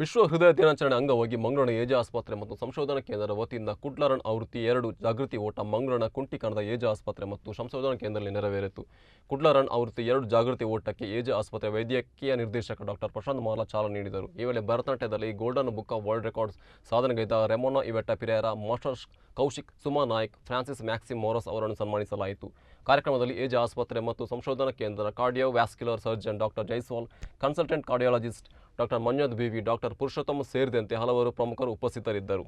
ವಿಶ್ವ ಹೃದಯ ದಿನಾಚರಣೆ ಅಂಗವಾಗಿ ಮಂಗಳೂರಿನ ಏಜೆ ಆಸ್ಪತ್ರೆ ಮತ್ತು ಸಂಶೋಧನಾ ಕೇಂದ್ರದ ವತಿಯಿಂದ ಕುಡ್ಲರನ್ ಆವೃತ್ತಿ 2 ಜಾಗೃತಿ ಓಟ ಮಂಗಳೂರಿನ ಕುಂಟಿಕಣದ ಏಜೆ ಆಸ್ಪತ್ರೆ ಮತ್ತು ಸಂಶೋಧನಾ ಕೇಂದ್ರದಲ್ಲಿ ನೆರವೇರಿತು. ಕುಡ್ಲರನ್ ಆವೃತ್ತಿ 2 ಜಾಗೃತಿ ಓಟಕ್ಕೆ ಏಜೆ ಆಸ್ಪತ್ರೆ ವೈದ್ಯಕೀಯ ನಿರ್ದೇಶಕ ಡಾಕ್ಟರ್ ಪ್ರಶಾಂತ್ ಮಾಲಾ ಚಾಲನೆ ನೀಡಿದರು. ಈ ವೇಳೆ ಭರತನಾಟ್ಯದಲ್ಲಿ golden book of world records ಸಾಧನೆಗೈದ ರೆಮೋನಾ ಇವೆಟ್ಟ ಪಿರೇರಾ, ಮಾಸ್ಟರ್ ಕೌಶಿಕ್, ಸುಮಾ ನಾಯಕ್, ಫ್ರಾನ್ಸಿಸ್ ಮ್ಯಾಕ್ಸಿಮ್ ಮೋರಸ್ ಅವರನ್ನು ಸನ್ಮಾನಿಸಲಾಯಿತು. ಕಾರ್ಯಕ್ರಮದಲ್ಲಿ ಏಜೆ ಆಸ್ಪತ್ರೆ ಮತ್ತು ಸಂಶೋಧನಾ ಕೇಂದ್ರದ cardiovascular surgeon doctor Jaiswal, consultant cardiologist doctor Manjunath BV, doctor Purushottam ಸೇರಿದಂತೆ ಹಲವರು ಪ್ರಮುಖರು ಉಪಸ್ಥಿತರಿದ್ದರು.